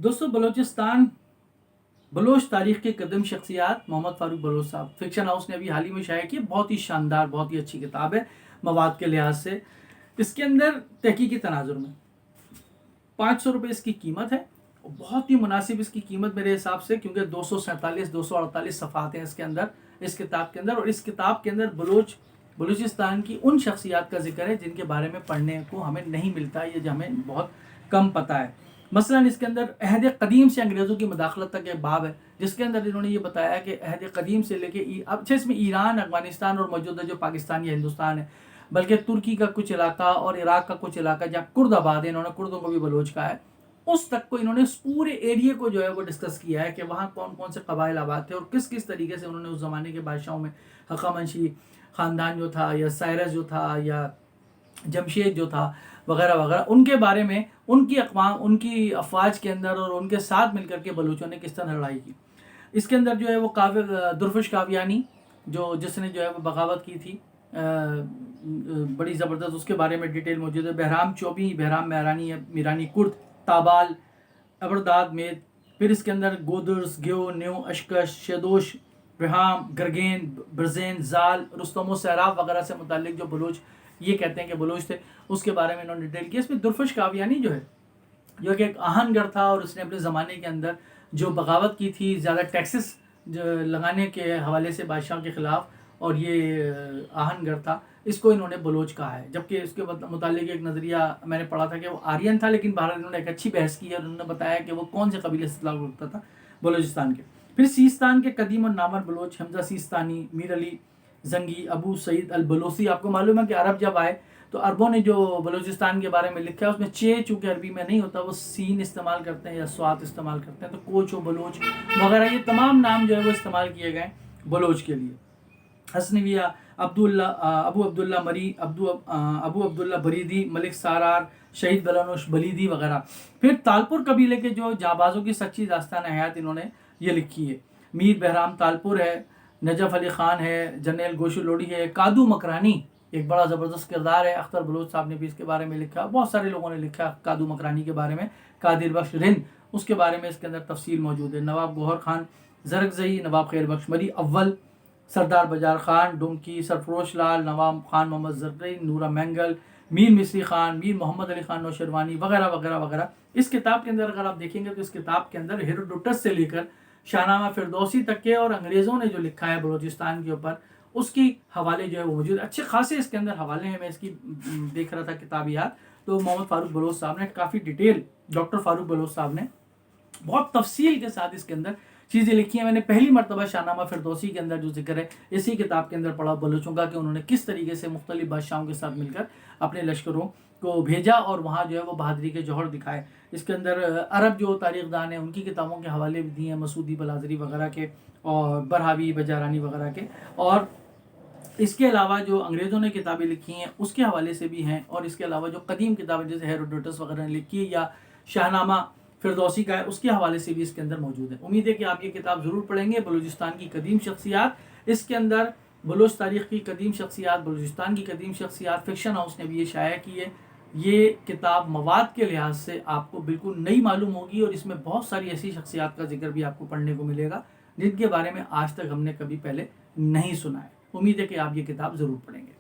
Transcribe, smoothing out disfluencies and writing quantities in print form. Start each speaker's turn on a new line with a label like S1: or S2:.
S1: دوستو بلوچستان بلوچ تاریخ کے قدیم شخصیات محمد فاروق بلوچ صاحب فکشن ہاؤس نے ابھی حال ہی میں شائع کی. بہت ہی شاندار بہت ہی اچھی کتاب ہے مواد کے لحاظ سے. اس کے اندر تحقیقی تناظر میں 500 روپے اس کی قیمت ہے. بہت ہی مناسب اس کی قیمت میرے حساب سے, کیونکہ 247-248 صفحات ہیں اس کے اندر, اس کتاب کے اندر. اور اس کتاب کے اندر بلوچستان کی ان شخصیات کا ذکر ہے جن کے بارے میں پڑھنے کو ہمیں نہیں ملتا, یہ جو ہمیں بہت کم پتہ ہے. مثلا اس کے اندر عہد قدیم سے انگریزوں کی مداخلت تک ایک باب ہے, جس کے اندر انہوں نے یہ بتایا کہ عہد قدیم سے لے کے اب اس میں ایران, افغانستان اور موجودہ جو پاکستان یا ہندوستان ہے, بلکہ ترکی کا کچھ علاقہ اور عراق کا کچھ علاقہ جہاں کرد آباد ہے, انہوں نے کردوں کو بھی بلوچ کہا ہے, اس تک کو انہوں نے اس پورے ایریے کو جو ہے وہ ڈسکس کیا ہے کہ وہاں کون کون سے قبائل آباد تھے اور کس کس طریقے سے انہوں نے اس زمانے کے بادشاہوں میں ہخامنشی خاندان جو تھا, یا سائرس جو تھا, یا جمشید جو تھا وغیرہ وغیرہ, ان کے بارے میں ان کی اقوام, ان کی افواج کے اندر اور ان کے ساتھ مل کر کے بلوچوں نے کس طرح لڑائی کی. اس کے اندر جو ہے وہ درفش کاویانی جس نے جو ہے وہ بغاوت کی تھی, بڑی زبردست, اس کے بارے میں ڈیٹیل موجود ہے. بہرام چوبی, بہرام میرانی کرد, تابال, ابرداد مید. پھر اس کے اندر گودرز, گیو, نیو, اشکش, شیدوش, رحام, گرگین, برزین, زال, رستم و سیراب وغیرہ سے متعلق جو بلوچ یہ کہتے ہیں کہ بلوچ تھے, اس کے بارے میں انہوں نے ڈیٹیل کی. اس میں درفش کاویانی جو ہے, جو کہ ایک آہن گر تھا اور اس نے اپنے زمانے کے اندر جو بغاوت کی تھی زیادہ ٹیکسز لگانے کے حوالے سے بادشاہوں کے خلاف, اور یہ آہن گر تھا, اس کو انہوں نے بلوچ کہا ہے. جبکہ اس کے متعلق ایک نظریہ میں نے پڑھا تھا کہ وہ آرین تھا, لیکن بہرحال انہوں نے ایک اچھی بحث کی ہے اور انہوں نے بتایا کہ وہ کون سے قبیلے سے تعلق رکھتا تھا بلوچستان کے. پھر سیستان کے قدیم اور نامور بلوچ, حمزہ سیستانی, میر علی زنگی, ابو سعید البلوسی. آپ کو معلوم ہے کہ عرب جب آئے تو عربوں نے جو بلوچستان کے بارے میں لکھا ہے اس میں چونکہ عربی میں نہیں ہوتا, وہ سین استعمال کرتے ہیں یا سوات استعمال کرتے ہیں, تو کوچ و بلوچ وغیرہ یہ تمام نام جو ہے وہ استعمال کیے گئے بلوچ کے لیے. حسنویہ, ابو عبداللہ مری, ابو عبداللہ بریدی, ملک سارار, شہید بلانوش بلیدی وغیرہ. پھر تالپور قبیلے کے جو جانبازوں کی سچی داستان حیات انہوں نے یہ لکھی ہے. میر بہرام تالپور ہے, نجف علی خان ہے, جنرل گوشو لوڑی ہے, کادو مکرانی ایک بڑا زبردست کردار ہے, اختر بلوچ صاحب نے بھی اس کے بارے میں لکھا, بہت سارے لوگوں نے لکھا کادو مکرانی کے بارے میں. قادر بخش رند, اس کے بارے میں اس کے اندر تفصیل موجود ہے. نواب گوہر خان زرکزئی, نواب خیر بخش مری اول, سردار بجار خان ڈومکی, سرفروش لال, نواب خان محمد زرعی, نورا مینگل, میر مصری خان, میر محمد علی خان نوشیروانی وغیرہ وغیرہ وغیرہ. اس کتاب کے اندر اگر آپ دیکھیں گے تو اس کتاب کے اندر ہیروڈوٹس سے لے کر شاہنامہ فردوسی تک کے اور انگریزوں نے جو لکھا ہے بلوچستان کے اوپر, اس کی حوالے جو ہے وہ موجود, اچھے خاصے اس کے اندر حوالے ہیں. میں اس کی دیکھ رہا تھا کتابیات, تو محمد فاروق بلوچ صاحب نے کافی ڈیٹیل, ڈاکٹر فاروق بلوچ صاحب نے بہت تفصیل کے ساتھ اس کے اندر چیزیں لکھی ہیں. میں نے پہلی مرتبہ شاہنامہ فردوسی کے اندر جو ذکر ہے اسی کتاب کے اندر پڑھا بلوچوں کا, کہ انہوں نے کس طریقے سے مختلف بادشاہوں کے ساتھ مل کر اپنے لشکروں کو بھیجا اور وہاں جو ہے وہ بہادری کے جوہر دکھائے. اس کے اندر عرب جو تاریخ دان ہیں ان کی کتابوں کے حوالے بھی دیے ہیں, مسعودی بلازری وغیرہ کے, اور برہاوی بجارانی وغیرہ کے. اور اس کے علاوہ جو انگریزوں نے کتابیں لکھی ہیں اس کے حوالے سے بھی ہیں, اور اس کے علاوہ جو قدیم کتابیں جیسے ہیروڈوٹس وغیرہ نے لکھی ہے یا شاہنامہ فردوسی کا ہے اس کے حوالے سے بھی اس کے اندر موجود ہے. امید ہے کہ آپ یہ کتاب ضرور پڑھیں گے. بلوچستان کی قدیم شخصیات, اس کے اندر بلوچ تاریخ کی قدیم شخصیات, بلوچستان کی قدیم شخصیات, فکشن ہاؤس نے بھی یہ شائع کی ہے. یہ کتاب مواد کے لحاظ سے آپ کو بالکل نئی معلوم ہوگی, اور اس میں بہت ساری ایسی شخصیات کا ذکر بھی آپ کو پڑھنے کو ملے گا جن کے بارے میں آج تک ہم نے کبھی پہلے نہیں سنا ہے. امید ہے کہ آپ یہ کتاب ضرور پڑھیں گے.